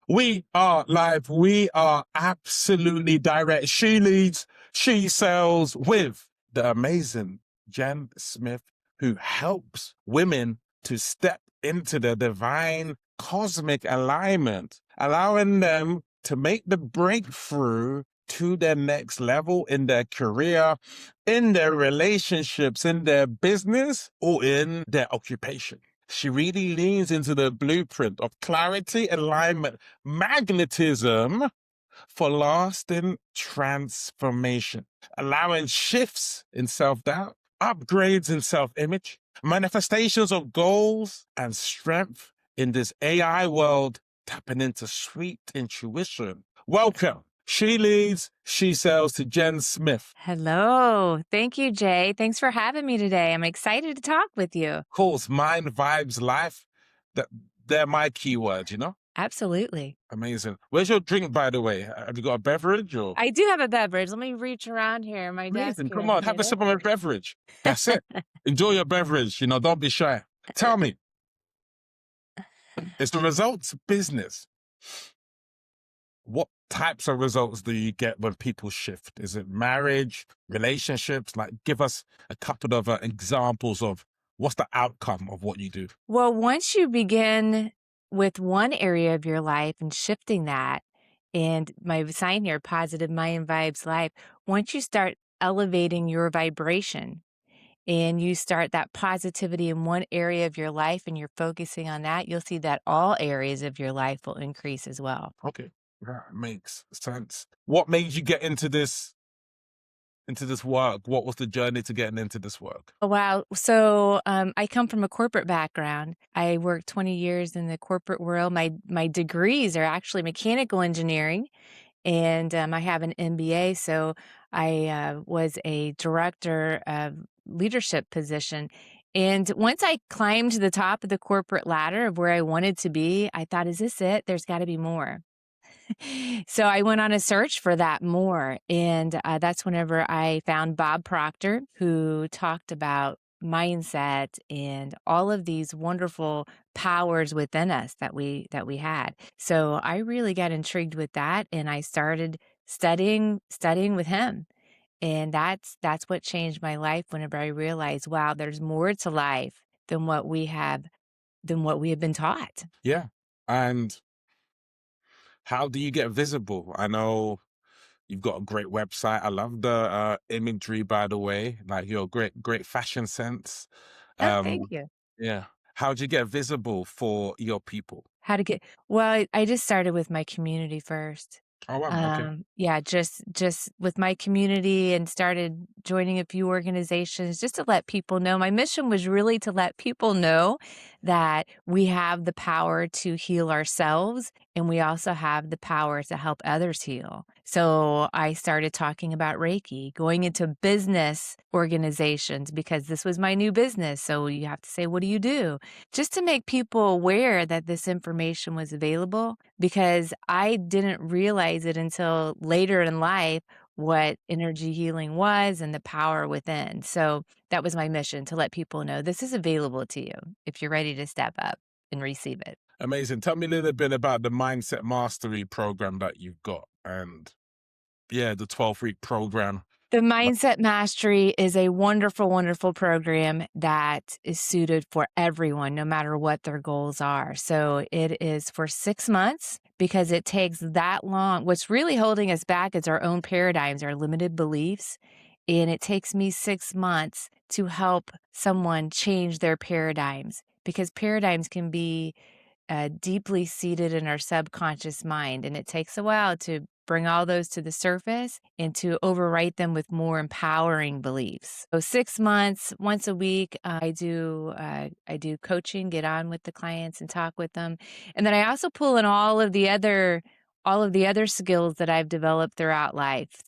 We are live. We are absolutely direct. She leads, she sells with the amazing Jen Smith, who helps women to step into the divine cosmic alignment, allowing them to make the breakthrough to their next level in their career, in their relationships, in their business, or in their occupation. She really leans into the blueprint of clarity, alignment, magnetism for lasting transformation, allowing shifts in self-doubt, upgrades in self-image, manifestations of goals and strength in this AI world, tapping into sweet intuition. Welcome. She leads, she sells to Jen Smith. Hello. Thank you, Jay. Thanks for having me today. I'm excited to talk with you. Course, mind, vibes, life. They're my keywords, you know? Absolutely. Amazing. Where's your drink, by the way? Have you got a beverage or? I do have a beverage. Let me reach around here, my desk Amazing. here Come and on, have get a it. sip of a beverage. That's it. Enjoy your beverage. You know, don't be shy. Tell me, it's the results business. What types of results do you get when people shift? Is it marriage, relationships? Like, give us a couple of examples of what's the outcome of what you do. Well, once you begin with one area of your life and shifting that, and my sign here, positive mind vibes life, once you start elevating your vibration and you start that positivity in one area of your life and you're focusing on that, you'll see that all areas of your life will increase as well. Okay, that makes sense. What made you get into this work? What was the journey to getting into this work? Oh, wow. So I come from a corporate background. I worked 20 years in the corporate world. My degrees are actually mechanical engineering, and I have an MBA. So I was a director of leadership position. And once I climbed to the top of the corporate ladder of where I wanted to be, I thought, is this it? There's got to be more. So I went on a search for that more, and that's whenever I found Bob Proctor, who talked about mindset and all of these wonderful powers within us that we had. So I really got intrigued with that, and I started studying with him. And that's what changed my life whenever I realized, wow, there's more to life than what we have been taught. Yeah. And how do you get visible? I know you've got a great website. I love the imagery, by the way. Like your great fashion sense. Oh, thank Um, you. yeah. How do you get visible for your people? How to get well, I just started with my community first. Oh wow. Okay. Yeah, just with my community and started joining a few organizations just to let people know. My mission was really to let people know that we have the power to heal ourselves and we also have the power to help others heal. So I started talking about Reiki, going into business organizations because this was my new business. So you have to say, what do you do? Just to make people aware that this information was available because I didn't realize it until later in life what energy healing was and the power within. So that was my mission to let people know this is available to you if you're ready to step up and receive it. Amazing. Tell me a little bit about the mindset mastery program that you've got, and yeah, the 12-week program. The Mindset Mastery is a wonderful, wonderful program that is suited for everyone, no matter what their goals are. So it is for 6 months because it takes that long. What's really holding us back is our own paradigms, our limited beliefs. And it takes me 6 months to help someone change their paradigms because paradigms can be deeply seated in our subconscious mind. And it takes a while to bring all those to the surface and to overwrite them with more empowering beliefs. So 6 months, once a week, I do coaching, get on with the clients and talk with them. And then I also pull in all of the other skills that I've developed throughout life.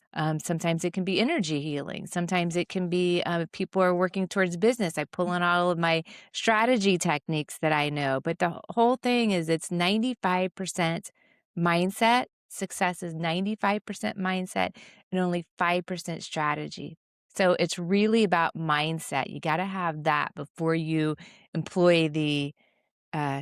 Sometimes it can be energy healing. Sometimes it can be people are working towards business. I pull in all of my strategy techniques that I know. But the whole thing is it's 95% mindset. Success is 95% mindset and only 5% strategy. So it's really about mindset. You got to have that before you employ the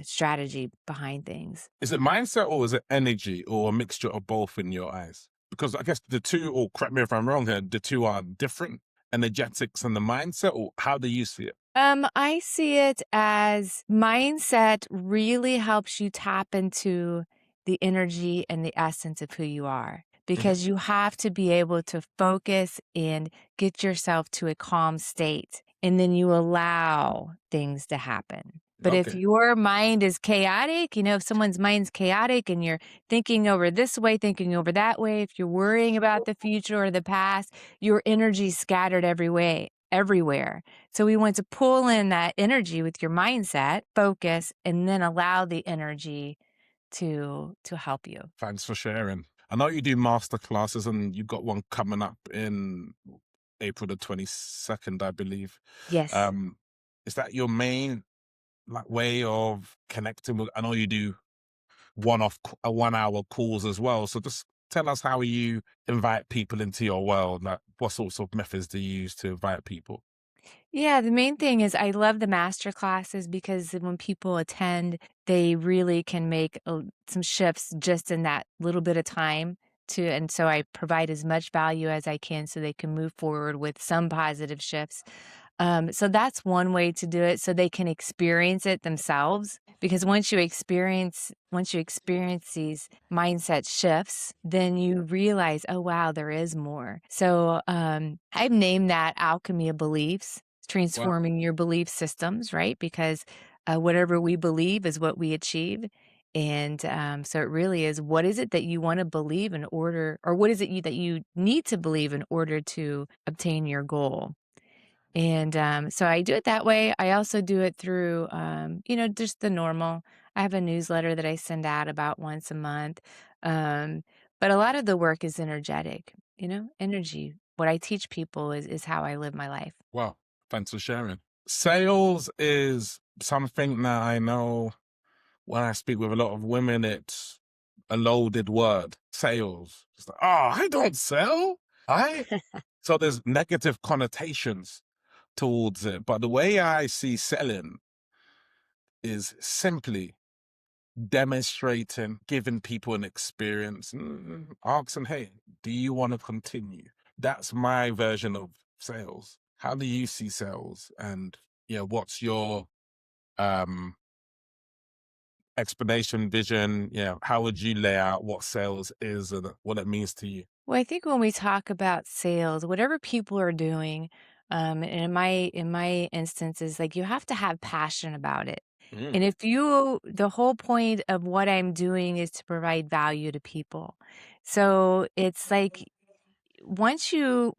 strategy behind things. Is it mindset or is it energy or a mixture of both in your eyes? Because I guess the two, or correct me if I'm wrong here, the two are different, energetics and the mindset, or how do you see it? I see it as mindset really helps you tap into the energy and the essence of who you are Mhm. because you have to be able to focus and get yourself to a calm state. And then you allow things to happen. But if Okay. your mind is chaotic, if someone's mind's chaotic and you're thinking over this way, thinking over that way, if you're worrying about the future or the past, your energy's scattered every way, everywhere. So we want to pull in that energy with your mindset, focus, and then allow the energy to help you. Thanks for sharing. I know you do master classes and you've got one coming up in April the 22nd, I believe. Yes. Um, is that your main like way of connecting with? I know you do a 1 hour calls as well. So just tell us how you invite people into your world. Like what sorts of methods do you use to invite people? Yeah, the main thing is I love the master classes because when people attend, they really can make some shifts just in that little bit of time and so I provide as much value as I can so they can move forward with some positive shifts. So that's one way to do it so they can experience it themselves because once you experience these mindset shifts, then you realize, oh wow, there is more. So I've named that Alchemy of Beliefs, Wow. transforming your belief systems, right? Because whatever we believe is what we achieve. And so it really is, what is it that you want to believe in order, or what is it that you need to believe in order to obtain your goal? And so I do it that way. I also do it through, just the normal. I have a newsletter that I send out about once a month. Um, but a lot of the work is energetic, energy. What I teach people is how I live my life. Wow. Thanks for sharing. Sales is something that I know when I speak with a lot of women, it's a loaded word. Sales. It's like, oh, I don't sell. So there's negative connotations towards it. But the way I see selling is simply demonstrating, giving people an experience, asking, hey, do you want to continue? That's my version of sales. How do you see sales? And yeah, what's your um explanation, vision? Yeah, how would you lay out what sales is and what it means to you? Well, I think when we talk about sales, whatever people are doing, and in my instance is like you have to have passion about it. Mm. And the whole point of what I'm doing is to provide value to people. So it's like once you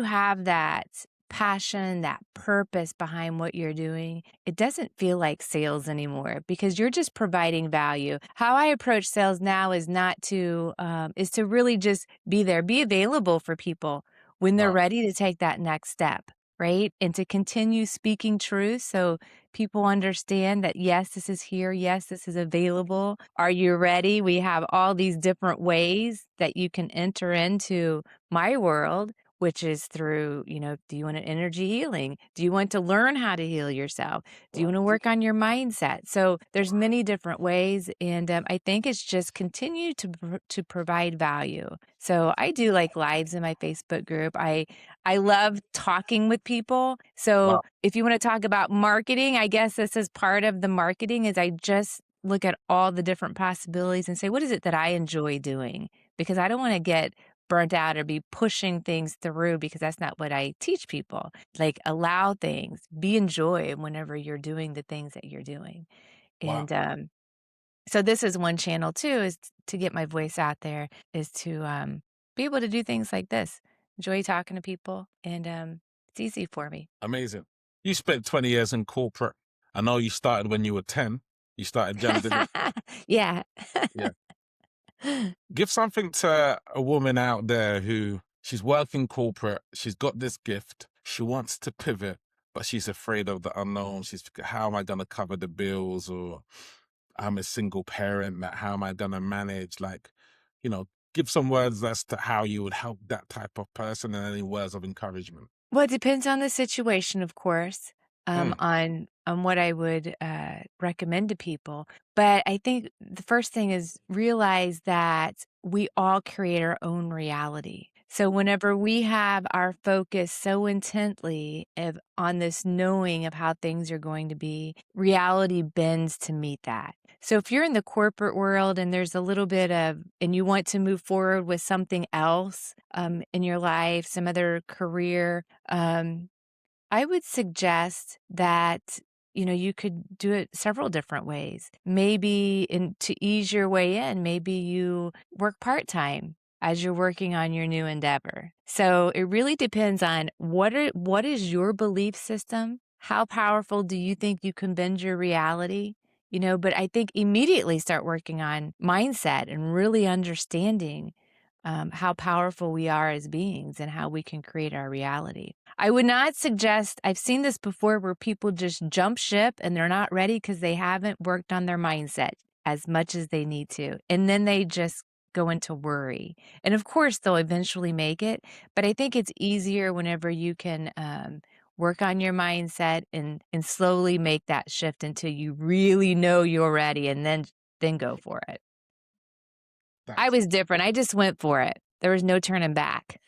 have that passion, that purpose behind what you're doing, it doesn't feel like sales anymore because you're just providing value. How I approach sales now is not is to really just be there, be available for people when they're Wow. ready to take that next step, right? And to continue speaking truth so people understand that yes, this is here, yes, this is available. Are you ready? We have all these different ways that you can enter into my world, which is through, do you want an energy healing? Do you want to learn how to heal yourself? Do you want to work on your mindset? So there's many different ways, and I think it's just continue to provide value. So I do like lives in my Facebook group. I love talking with people. So Wow. if you want to talk about marketing, I guess this is part of the marketing. Is I just look at all the different possibilities and say, what is it that I enjoy doing? Because I don't want to get burnt out or be pushing things through because that's not what I teach people. Like allow things, be in joy whenever you're doing the things that you're doing. Wow. And so this is one channel too, is to get my voice out there, is to be able to do things like this. Enjoy talking to people, and it's easy for me. Amazing. You spent 20 years in corporate. I know you started when you were 10. You started Jan, didn't Yeah. you? Yeah. Give something to a woman out there who she's working corporate, she's got this gift, she wants to pivot, but she's afraid of the unknown. She's, how am I going to cover the bills? Or I'm a single parent, like, how am I going to manage? Like, you know, give some words as to how you would help that type of person and any words of encouragement. Well, it depends on the situation, of course. Mm. on what I would recommend to people. But I think the first thing is realize that we all create our own reality. So whenever we have our focus so intently on this knowing of how things are going to be, reality bends to meet that. So if you're in the corporate world and there's a little bit of, and you want to move forward with something else in your life, some other career, I would suggest that, you could do it several different ways. Maybe to ease your way in, maybe you work part-time as you're working on your new endeavor. So it really depends on what is your belief system? How powerful do you think you can bend your reality? But I think immediately start working on mindset and really understanding how powerful we are as beings and how we can create our reality. I would not suggest, I've seen this before where people just jump ship and they're not ready because they haven't worked on their mindset as much as they need to. And then they just go into worry. And of course, they'll eventually make it. But I think it's easier whenever you can work on your mindset and slowly make that shift until you really know you're ready and then go for it. I That's was different. I just went for it. There was no turning back.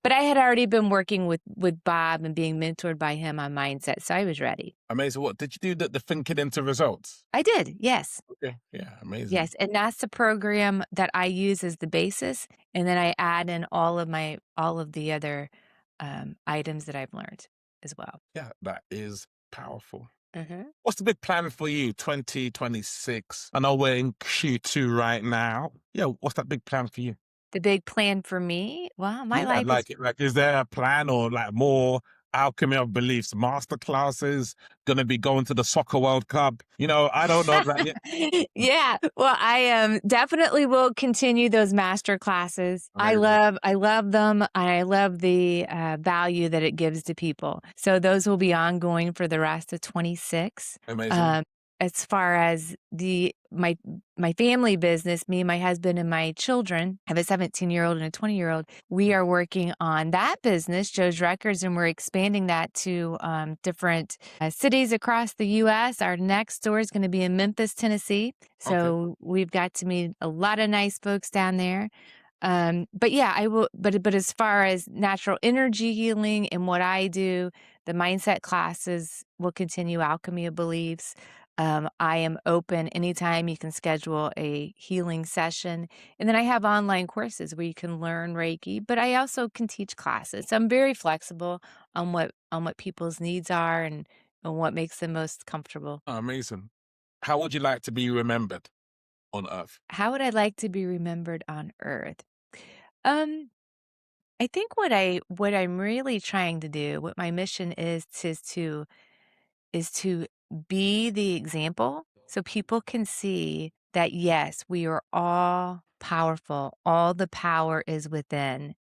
But I had already been working with Bob and being mentored by him on mindset, so I was ready. amazing. What did you do? The thinking into results? I did, yes. Okay. Yeah, amazing. Yes, and that's the program that I use as the basis, and then I add in all of the other, items that I've learned as well. Yeah, that is powerful. Mhm. What's the big plan for you, 2026? I know we're in Q2 right now. Yeah, what's that big plan for you? The big plan for me? Well, my Yeah, life is like, is there a plan or like more Alchemy of Beliefs masterclasses? Gonna be going to the Soccer World Cup? I don't know. Like, yeah, Yeah, well, I definitely will continue those master classes. amazing, I love them. I love the value that it gives to people. So those will be ongoing for the rest of 26. amazing. Um, as far as my family business, me, my husband, and my children, I have a 17-year-old and a 20-year-old. We are working on that business, Joe's Records, and we're expanding that to different cities across the U.S. Our next store is going to be in Memphis, Tennessee. Okay. So we've got to meet a lot of nice folks down there. But yeah, I will. But as far as natural energy healing and what I do, the mindset classes will continue. Alchemy of Beliefs. I am open anytime you can schedule a healing session. And then I have online courses where you can learn Reiki, but I also can teach classes. So I'm very flexible on what people's needs are and what makes them most comfortable. Amazing. How would you like to be remembered on Earth? How would I like to be remembered on Earth? Um, I think what I'm really trying to do, what my mission is to be the example so people can see that yes, we are all powerful. All the power is within,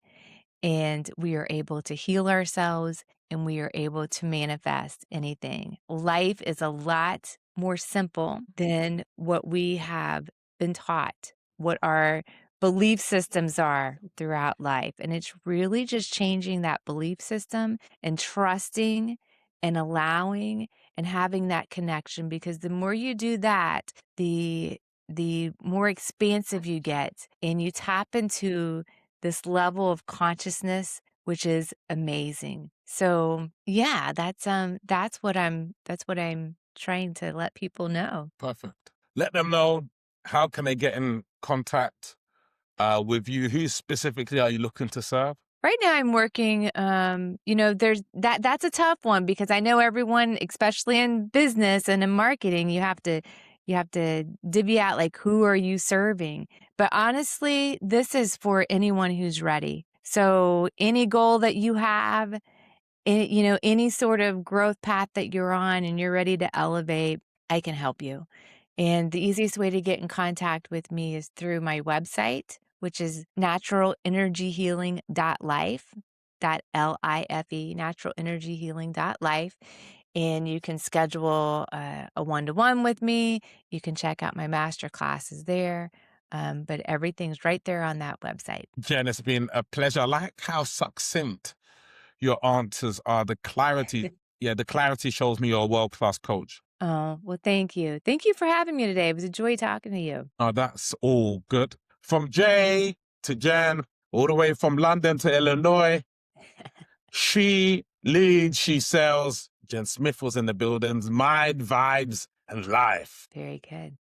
and we are able to heal ourselves and we are able to manifest anything. Life is a lot more simple than what we have been taught, what our belief systems are throughout life. And it's really just changing that belief system and trusting and allowing and having that connection, because the more you do that, the more expansive you get and you tap into this level of consciousness, which is amazing. So yeah, that's what I'm trying to let people know. Perfect. Let them know, how can they get in contact with you? Who specifically are you looking to serve? Right now I'm working, there's that's a tough one because I know everyone, especially in business and in marketing, you have to divvy out like who are you serving. But honestly, this is for anyone who's ready. So any goal that you have, any sort of growth path that you're on and you're ready to elevate, I can help you. And the easiest way to get in contact with me is through my website, which is naturalenergyhealing.life, Life, naturalenergyhealing.life. And you can schedule a one-to-one with me. You can check out my master classes there. But everything's right there on that website. Jen, it's been a pleasure. I like how succinct your answers are, the clarity. Yeah, the clarity shows me you're a world-class coach. Oh, well, thank you. Thank you for having me today. It was a joy talking to you. Oh, that's all good. From Jay to Jen, all the way from London to Illinois. She leads, she sells. Jen Smith was in the buildings, mind, vibes, and life. Very good.